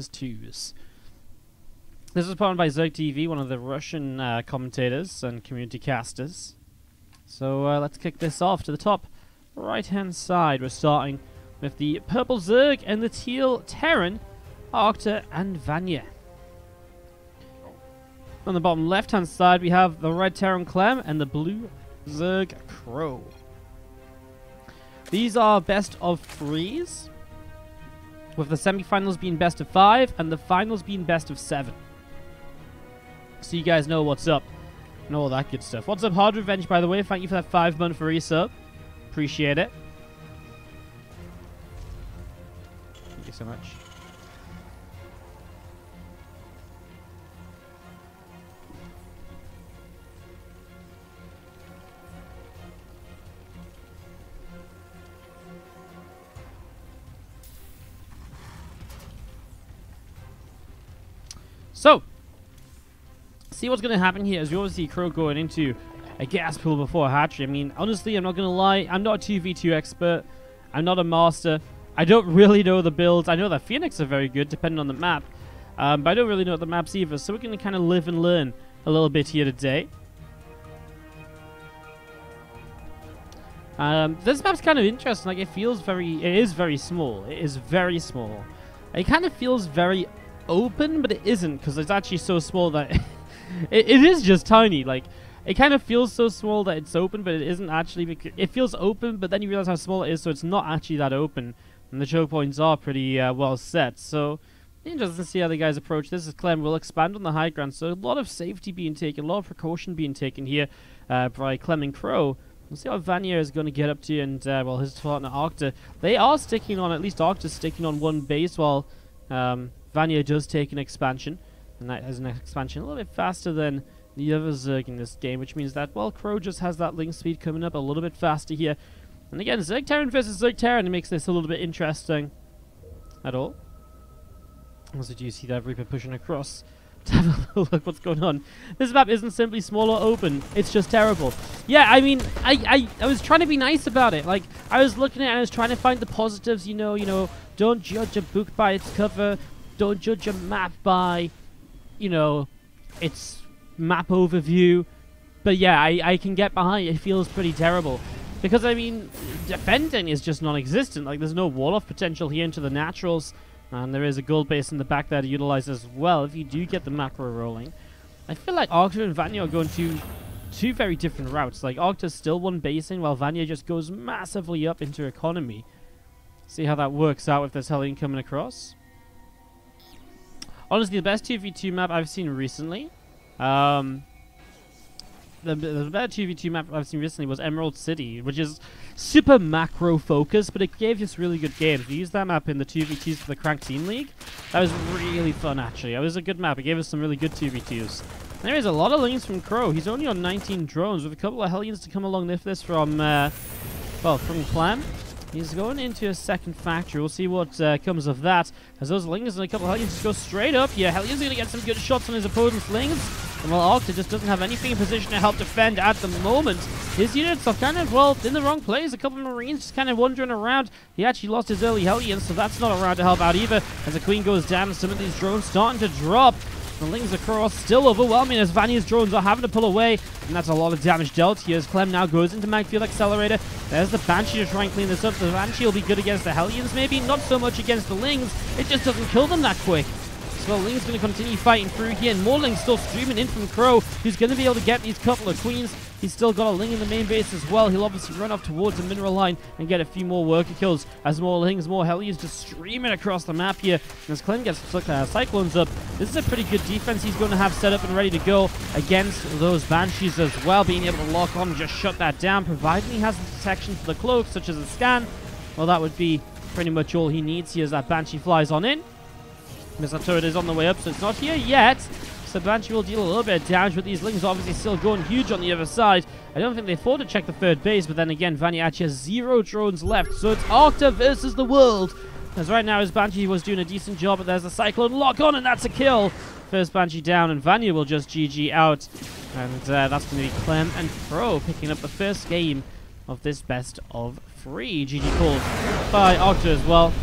twos. This was put on by WardiTV, one of the Russian commentators and community casters. So let's kick this off. To the top right-hand side, we're starting with the purple Zerg and the teal Terran, Arctur and Vanya. On the bottom left-hand side, we have the red Terran Clem and the blue Zerg Crow. These are best of threes, with the semi-finals being best of 5 and the finals being best of 7. So you guys know what's up and all that good stuff. What's up, Hard Revenge, by the way? Thank you for that 5-month resub. Appreciate it. Thank you so much. So, see what's going to happen here is we obviously Crow going into a gas pool before a hatchery. I mean, honestly, I'm not going to lie. I'm not a 2v2 expert. I'm not a master. I don't really know the builds. I know that Phoenix are very good, depending on the map. But I don't really know the maps either. So we're going to kind of live and learn a little bit here today. This map's kind of interesting. Like, it is very small. It is very small. It kind of feels very open, but it isn't, because it's actually so small that it is just tiny. Like, it kind of feels so small that it's open, but it isn't actually. It feels open, but then you realize how small it is, so it's not actually that open, and the choke points are pretty well set. So interesting to see how the guys approach this. As Clem will expand on the high ground, so a lot of safety being taken, a lot of precaution being taken here by Clem and Crow. We'll see what Vanya is going to get up to, and well, his partner Arctur. They are sticking on, at least Arctur's sticking on one base, while Vanya does take an expansion, and that is an expansion a little bit faster than the other Zerg in this game, which means that, well, Crow just has that link speed coming up a little bit faster here. And again, Zerg Terran versus Zerg Terran makes this a little bit interesting at all. Also, do you see that Reaper pushing across to have a look what's going on? This map isn't simply small or open, it's just terrible. Yeah, I mean, I was trying to be nice about it. Like, I was looking at it and I was trying to find the positives, you know, don't judge a book by its cover. Don't judge a map by, you know, its map overview. But yeah, I can get behind it. It feels pretty terrible. Because, I mean, defending is just non-existent. Like, there's no wall-off potential here into the naturals. And there is a gold base in the back there to utilize as well if you do get the macro rolling. I feel like Arctur and Vanya are going two very different routes. Like, Arctur's still one basing, while Vanya just goes massively up into economy. See how that works out with this Hellion coming across. Honestly, the best 2v2 map I've seen recently, the better 2v2 map I've seen recently was Emerald City, which is super macro focused, but it gave us really good games. We used that map in the 2v2s for the Cranked Team League. That was really fun, actually. It was a good map. It gave us some really good 2v2s. There is a lot of links from Crow. He's only on 19 drones, with a couple of Hellions to come along with this from, well, from Clem. He's going into a second factory. We'll see what comes of that. As those Lings and a couple of Hellions just go straight up. Yeah, Hellion's going to get some good shots on his opponent's Lings. And while Arctur just doesn't have anything in position to help defend at the moment, his units are kind of, well, in the wrong place. A couple of Marines just kind of wandering around. He actually lost his early Hellions, so that's not around to help out either. As the Queen goes down, some of these drones starting to drop. The Lings across still overwhelming as Vanya's drones are having to pull away. And that's a lot of damage dealt here as Clem now goes into Magfield Accelerator. There's the Banshee to try and clean this up. The Banshee will be good against the Hellions maybe, not so much against the Lings. It just doesn't kill them that quick. So Ling's going to continue fighting through here, and more Lings still streaming in from Crow, who's going to be able to get these couple of Queens. He's still got a Ling in the main base as well. He'll obviously run off towards the mineral line and get a few more worker kills as more Lings, more Hellions just streaming across the map here. And as Clem gets Cyclones up, this is a pretty good defense he's going to have set up and ready to go against those Banshees as well. Being able to lock on and just shut that down, providing he has the protection for the cloak, such as a scan. Well, that would be pretty much all he needs here as that Banshee flies on in. Missile turret is on the way up, so it's not here yet. So Banshee will deal a little bit of damage, but these Lings obviously still going huge on the other side. I don't think they thought to check the third base, but then again, Vanya actually has 0 drones left. So it's Arctur versus the world. As right now, his Banshee was doing a decent job, but there's a Cyclone lock on, and that's a kill. First Banshee down, and Vanya will just GG out. And that's going to be Clem and Crow picking up the first game of this best of 3. GG called by Arctur as well.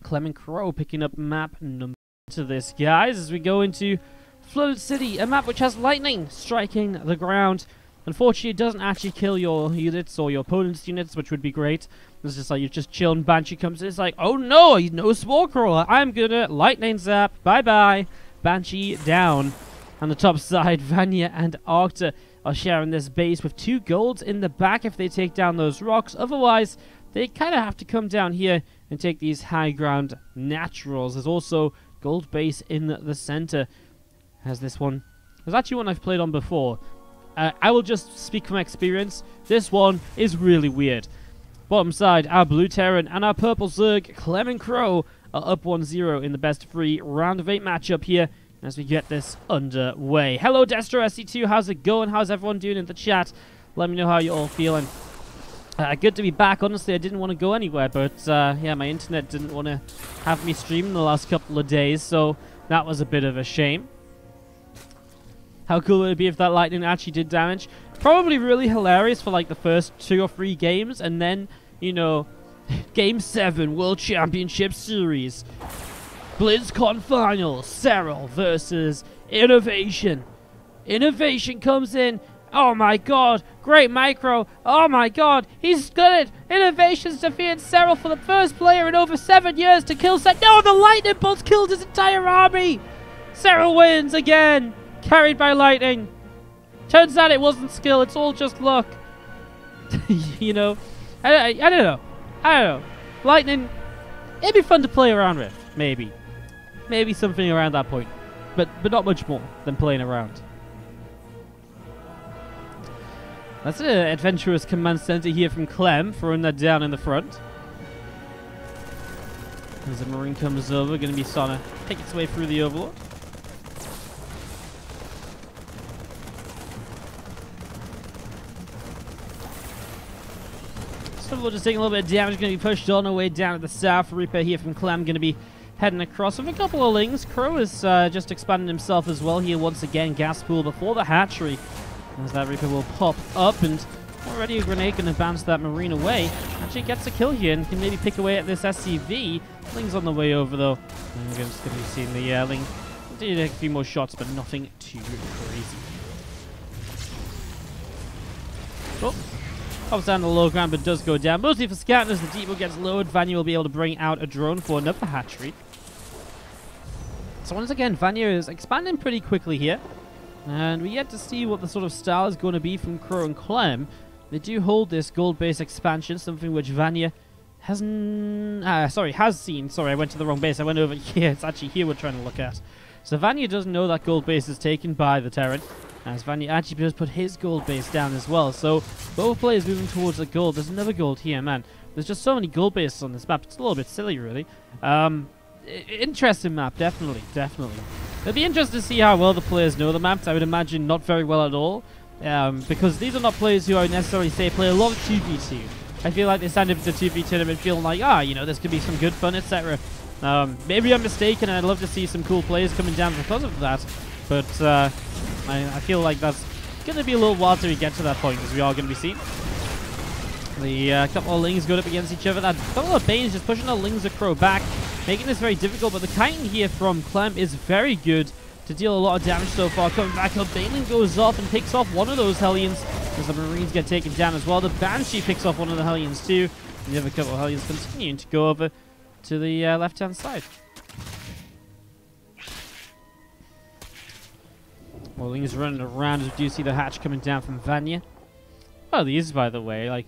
Clem and Crow picking up map number To this, guys, as we go into Flooded City, a map which has lightning striking the ground. Unfortunately, it doesn't actually kill your units or your opponent's units, which would be great. It's just like you're just chilling. Banshee comes in, it's like, oh no, no Spore Crawler. I'm gonna lightning zap. Bye bye. Banshee down. On the top side, Vanya and Arctur are sharing this base with 2 golds in the back if they take down those rocks. Otherwise, they kind of have to come down here and take these high ground naturals. There's also gold base in the center. Has this one. There's actually one I've played on before. I will just speak from experience. This one is really weird. Bottom side, our blue Terran and our purple Zerg, Clem and Crow, are up 1-0 in the best of 3 round of 8 matchup here as we get this underway. Hello Destro SC2, how's it going? How's everyone doing in the chat? Let me know how you're all feeling. Good to be back. Honestly, I didn't want to go anywhere, but yeah, my internet didn't want to have me stream the last couple of days, so that was a bit of a shame. How cool would it be if that lightning actually did damage? Probably really hilarious for like the first 2 or 3 games, and then, you know, Game 7 World Championship Series. BlizzCon Finals, Serral versus Innovation. Innovation comes in. Oh my god, great micro. Oh my god, he's got it. Innovation's defeated Serral for the first player in over 7 years to kill Set. No, the lightning bolts killed his entire army. Serral wins again, carried by lightning. Turns out it wasn't skill, it's all just luck. You know, I don't know. I don't know. Lightning, it'd be fun to play around with, maybe. Maybe something around that point. But not much more than playing around. That's an adventurous command center here from Clem, throwing that down in the front. As the Marine comes over, going to be starting to pick its way through the Overlord. So we're just taking a little bit of damage, going to be pushed on our way down to the south. Reaper here from Clem, going to be heading across with a couple of lings. Crow is just expanding himself as well here once again. Gas pool before the hatchery. As that Reaper will pop up, and already a grenade can bounce that Marine away. Actually gets a kill here and can maybe pick away at this SCV. Ling's on the way over though. And we're just going to be seeing the Ling continue to take a few more shots, but nothing too crazy. Oh, pops down the low ground, but does go down. Mostly for scouting as the depot gets lowered. Vanya will be able to bring out a drone for another hatchery. So once again, Vanya is expanding pretty quickly here. And we yet to see what the sort of style is going to be from Crow and Clem. They do hold this gold-based expansion, something which Vanya has seen. Sorry, I went to the wrong base. I went over here. It's actually here we're trying to look at. So Vanya doesn't know that gold base is taken by the Terran, as Vanya actually does put his gold base down as well. So both players moving towards the gold. There's another gold here, man. There's just so many gold bases on this map. It's a little bit silly, really. Interesting map, definitely. It'll be interesting to see how well the players know the maps. I would imagine not very well at all, because these are not players who I would necessarily say play a lot of 2v2. I feel like they stand up to the 2v tournament feeling like, you know, this could be some good fun, etc. Maybe I'm mistaken, and I'd love to see some cool players coming down because of that, but I feel like that's going to be a little while till we get to that point, as we are going to be seeing. The couple of Lings going up against each other. That couple of Banes just pushing the Lings of Crow back, making this very difficult, but the kiting here from Clem is very good to deal a lot of damage so far. Coming back up, Baneling goes off and picks off one of those Hellions as the Marines get taken down as well. The Banshee picks off one of the Hellions too, and the other couple of Hellions continuing to go over to the left-hand side. Well, Ling's running around as we do see the hatch coming down from Vanya. Oh, these, by the way, like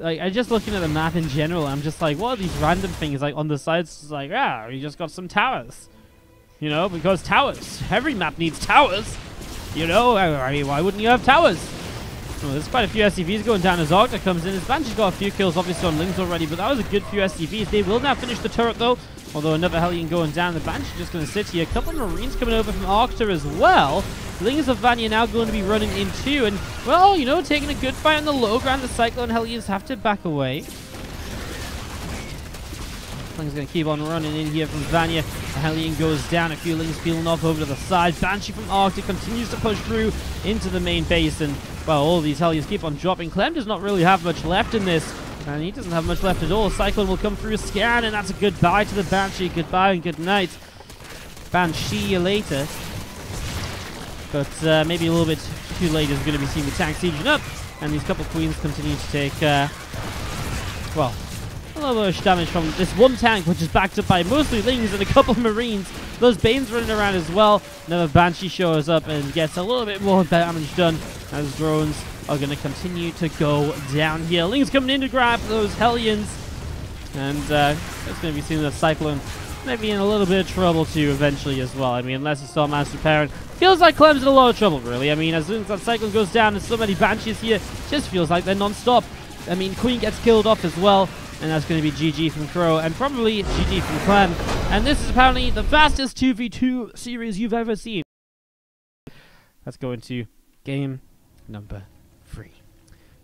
I just looking at the map in general, I'm just like, what are these random things like on the sides? It's like, we just got some towers, you know, because towers. Every map needs towers, you know. I mean, why wouldn't you have towers? Well, there's quite a few SCVs going down as Arctur comes in. His Banshee's got a few kills, obviously, on Lings already, but that was a good few SCVs. They will now finish the turret, though, although another Hellion going down. The Banshee just going to sit here. A couple of Marines coming over from Arctur as well. Lings of Vanya now going to be running in too, and, well, you know, taking a good fight on the low ground. The Cyclone Hellions have to back away. Ling's going to keep on running in here from Vanya. The Hellion goes down. A few Lings peeling off over to the side. Banshee from Arctur continues to push through into the main base, and, well, all these Hellions keep on dropping. Clem does not really have much left in this, and he doesn't have much left at all. Cyclone will come through, scan, and that's a goodbye to the Banshee. Goodbye and good night. Banshee later. But maybe a little bit too late is going to be seeing the tank sieging up. And these couple queens continue to take, well, a little bit of damage from this one tank, which is backed up by mostly Lings and a couple of Marines. Those Banes running around as well. Another Banshee shows up and gets a little bit more damage done as drones are going to continue to go down here. Lings coming in to grab those Hellions. And it's going to be seeing the Cyclone maybe in a little bit of trouble too eventually as well. I mean, unless you saw Master Parent. Feels like Clem's in a lot of trouble, really. I mean, as soon as that Cyclone goes down and so many Banshees here, just feels like they're non-stop. I mean, Queen gets killed off as well. And that's going to be GG from Crow and probably GG from Clem. And this is apparently the fastest 2v2 series you've ever seen. Let's go into game number 3.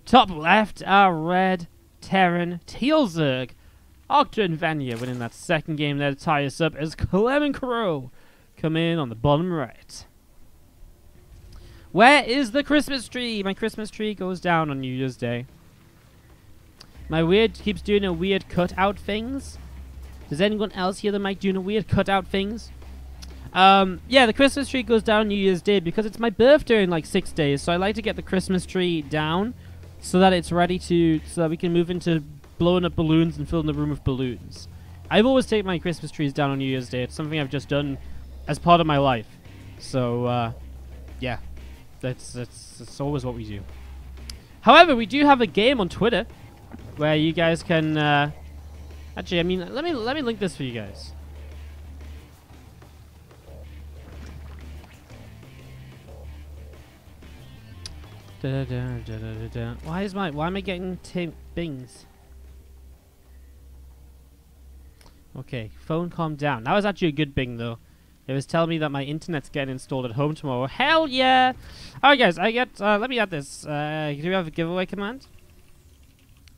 Top left are Red, Terran, Teal Zerg, Arctur and Vanya winning that second game there to tie us up as Clem and Crow come in on the bottom right. Where is the Christmas tree? My Christmas tree goes down on New Year's Day. My weird keeps doing a weird cutout things. Does anyone else here that might doing a weird cutout things? Yeah, the Christmas tree goes down New Year's Day because it's my birthday in like 6 days. So I like to get the Christmas tree down so that it's ready to, so that we can move into blowing up balloons and filling the room with balloons. I've always taken my Christmas trees down on New Year's Day. It's something I've just done as part of my life. So, yeah, that's always what we do. However, we do have a game on Twitter where you guys can, actually, I mean, let me link this for you guys. Why am I getting bings? Okay, phone calm down. That was actually a good bing though. It was telling me that my internet's getting installed at home tomorrow. Hell yeah! Alright guys, let me add this. Do we have a giveaway command?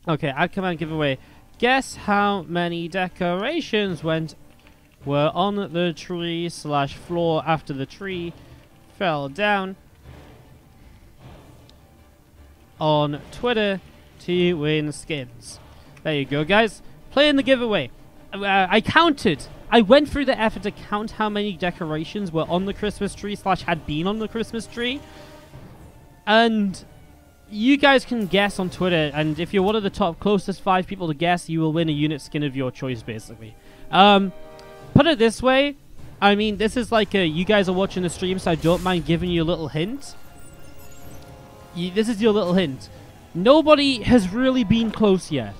Okay, add command giveaway. Guess how many decorations were on the tree / floor after the tree fell down on Twitter to win skins. There you go, guys. Play in the giveaway. I counted. I went through the effort to count how many decorations were on the Christmas tree / had been on the Christmas tree. And you guys can guess on Twitter, and if you're one of the top closest 5 people to guess, you will win a unit skin of your choice, basically. Put it this way. I mean, this is like you guys are watching the stream, so I don't mind giving you a little hint. This is your little hint. Nobody has really been close yet.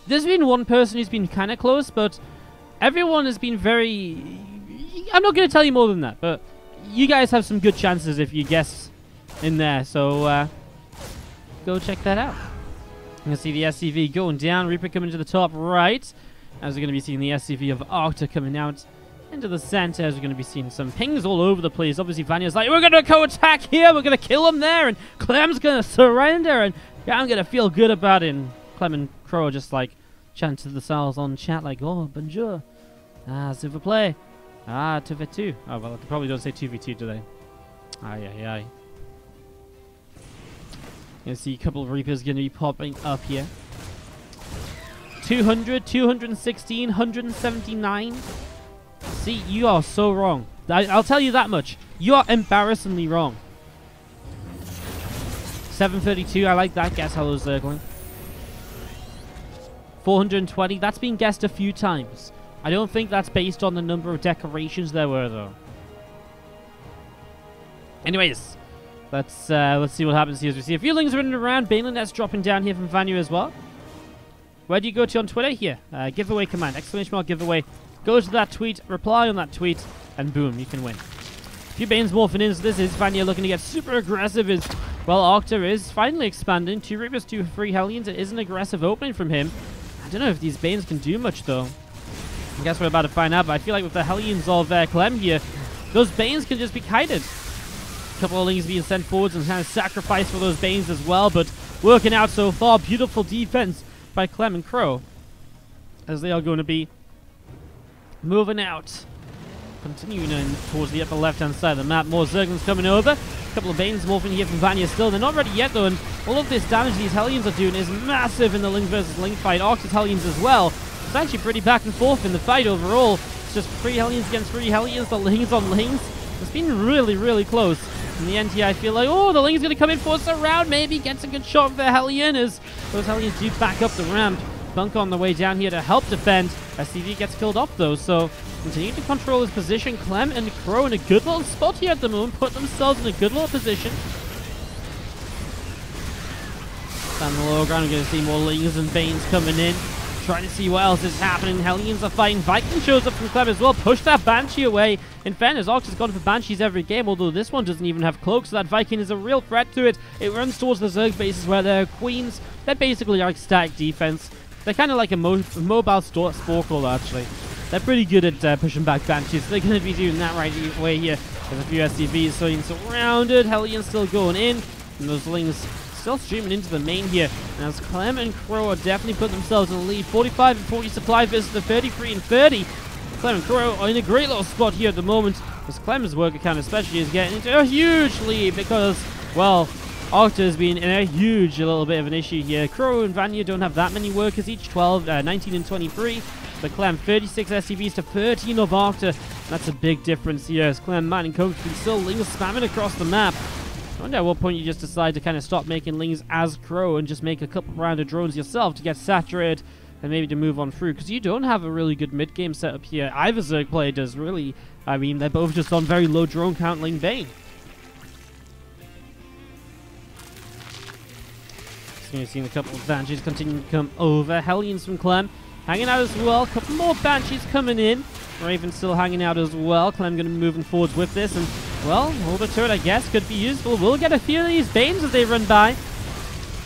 There's been one person who's been kind of close, but everyone has been very... I'm not going to tell you more than that, but you guys have some good chances if you guess in there, so go check that out. You can see the SCV going down, Reaper coming to the top right, as we're going to be seeing the SCV of Arctur coming out into the center, as we're going to be seeing some pings all over the place. Obviously, Vanya's like, we're going to co-attack here, we're going to kill him there, and Clem's going to surrender, and yeah, I'm going to feel good about it. And Clem and Crow are just like chanting to themselves on chat like, oh, bonjour, s'il vous plaît, 2v2. Oh, well, they probably don't say 2v2, do they? Aye, aye, aye. You see a couple of Reapers going to be popping up here. 200, 216, 179. See, you are so wrong. I'll tell you that much. You are embarrassingly wrong. 732, I like that. Guess how those circling. 420, that's been guessed a few times. I don't think that's based on the number of decorations there were, though. Anyways, let's see what happens here as we see a few Lings running around. Baneland's dropping down here from Vanya as well. Where do you go to on Twitter? Here, giveaway command, !! giveaway. Go to that tweet, reply on that tweet, and boom, you can win. A few Banes morphing in, so this is Vanya looking to get super aggressive as, well, Arctur is finally expanding. 2 Reapers, 2 free Hellions. It is an aggressive opening from him. I don't know if these Banes can do much, though. I guess we're about to find out, but I feel like with the Hellions of Clem here, those Banes can just be kited. A couple of Lings being sent forwards and kind of sacrificed for those Banes as well, but working out so far. Beautiful defense by Clem and Crow, as they are going to be moving out. Continuing in towards the upper left-hand side of the map. More Zerglings coming over. A couple of Banes morphing here from Vanya still. They're not ready yet, though, and all of this damage these Hellions are doing is massive in the Ling versus Ling fight. Arctur's Hellions as well. It's actually pretty back and forth in the fight overall. It's just 3 Hellions against 3 Hellions. The Lings on Lings. It's been really, really close. In the end here, I feel like, oh, the Ling's going to come in for a surround, maybe. Gets a good shot of the Hellion as those Hellions do back up the ramp. Bunk on the way down here to help defend. SCV gets killed off, though, so continue to control his position. Clem and Crow in a good little spot here at the moment. Put themselves in a good little position. Down the low ground, we're going to see more Lings and Banes coming in. Trying to see what else is happening. Hellions are fighting. Viking shows up from Clem as well. Push that Banshee away. In fairness, Arctur has gone for Banshees every game, although this one doesn't even have cloaks, so that Viking is a real threat to it. It runs towards the Zerg bases where they're queens. They're basically like static defense. They're kind of like a mobile Sporkle, actually. They're pretty good at pushing back Banshees. So they're going to be doing that right away here. There's a few SCVs, so he's surrounded. Hellions still going in. And those Lings still streaming into the main here. And as Clem and Crow are definitely putting themselves in the lead. 45 and 40 supply versus the 33 and 30. Clem and Crow are in a great little spot here at the moment. As Clem's work account especially is getting into a huge lead because, well, Arctur has been in a huge little bit of an issue here. Crow and Vanya don't have that many workers each, 19 and 23. But Clem, 36 SCVs to 13 of Arctur. That's a big difference here as Clem, man, and Coach can still Lings spamming across the map. I wonder at what point you just decide to kind of stop making Lings as Crow and just make a couple round of drones yourself to get saturated and maybe to move on through. Because you don't have a really good mid-game setup here. Either Zerg player does really. I mean, they're both just on very low drone count Ling Bane. You're seeing a couple of Banshees continue to come over. Hellions from Clem hanging out as well. A couple more Banshees coming in. Raven still hanging out as well. Clem going to be moving forwards with this. And, well, Order Turret, I guess, could be useful. We'll get a few of these Banes as they run by.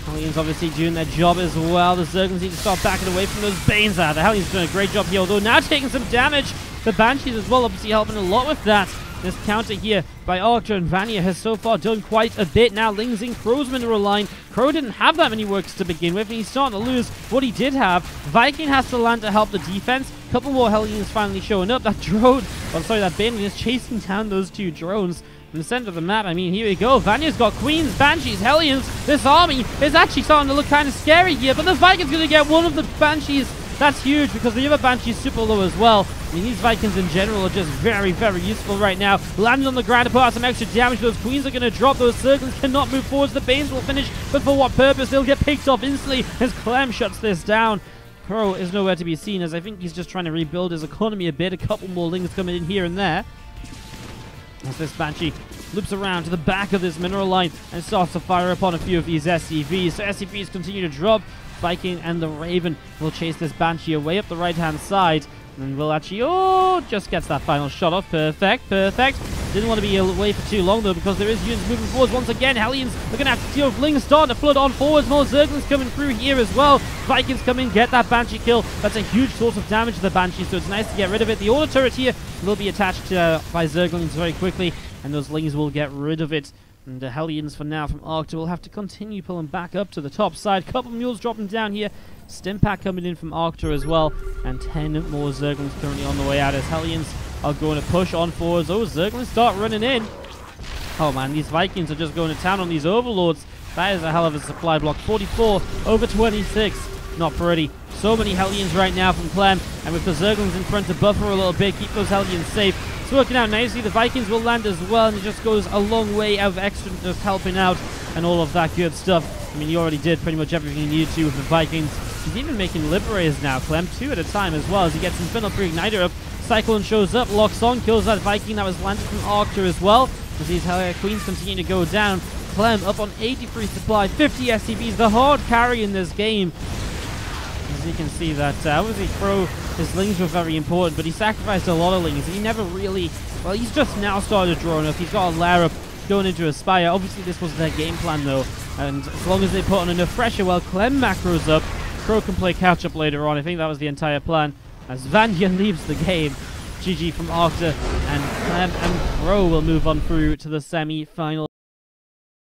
Hellions obviously doing their job as well. The Zerglings need to start backing away from those Banes. The Hellions doing a great job here, although now taking some damage. The Banshees as well, obviously helping a lot with that. This counter here by Arctur and Vanya has so far done quite a bit. Now Lings in Crow's mineral line. Crow didn't have that many works to begin with, and he's starting to lose what he did have. Viking has to land to help the defense. A couple more Hellions finally showing up. That drone, that Bane is chasing down those two drones in the center of the map. I mean, here we go. Vanya's got Queens, Banshees, Hellions. This army is actually starting to look kind of scary here, but the Viking's going to get one of the Banshees. That's huge because the other Banshee's super low as well. I mean, these Vikings in general are just very, very useful right now. Landing on the ground to put out some extra damage. Those Queens are going to drop. Those Zerglings cannot move forwards. The Banes will finish, but for what purpose? They'll get picked off instantly as Clem shuts this down. Crow is nowhere to be seen as I think he's just trying to rebuild his economy a bit. A couple more Lings coming in here and there. As this Banshee loops around to the back of this mineral line and starts to fire upon a few of these SCVs. So SCVs continue to drop. Viking and the Raven will chase this Banshee away up the right-hand side. And will actually, just gets that final shot off. Perfect, perfect. Didn't want to be away for too long, though, because there is units moving forwards once again. Hellions are going to have to deal with Lings starting to flood on forwards. More Zerglings coming through here as well. Vikings come in, get that Banshee kill. That's a huge source of damage to the Banshee, so it's nice to get rid of it. The Order Turret here will be attached by Zerglings very quickly, and those Lings will get rid of it. And the Hellions for now from Arctur will have to continue pulling back up to the top side. Couple mules dropping down here. Stimpak coming in from Arctur as well. And 10 more Zerglings currently on the way out as Hellions are going to push on forwards. Oh, Zerglings start running in. Oh man, these Vikings are just going to town on these Overlords. That is a hell of a supply block. 44 over 26. Not pretty. So many Hellions right now from Clem. And with the Zerglings in front to buffer a little bit, keep those Hellions safe. It's working out nicely. The Vikings will land as well, and it just goes a long way of extra just helping out and all of that good stuff. I mean, you already did pretty much everything you needed to with the Vikings. He's even making Liberators now, Clem, 2 at a time as well as he gets Infernal Pre-Igniter up. Cyclone shows up, locks on, kills that Viking that was landed from Arctur as well. As these Queens continue to go down. Clem up on 83 supply, 50 SCVs, the hard carry in this game. As you can see that, obviously Crow, his Lings were very important, but he sacrificed a lot of Lings. He never really, well, he's just now started drawing up. He's got a lair up going into a Spire. Obviously this was their game plan though, and as long as they put on enough pressure, well, Clem macros up, Crow can play catch up later on. I think that was the entire plan. As Vanya leaves the game, GG from Arctur, and Clem and Crow will move on through to the semi-final.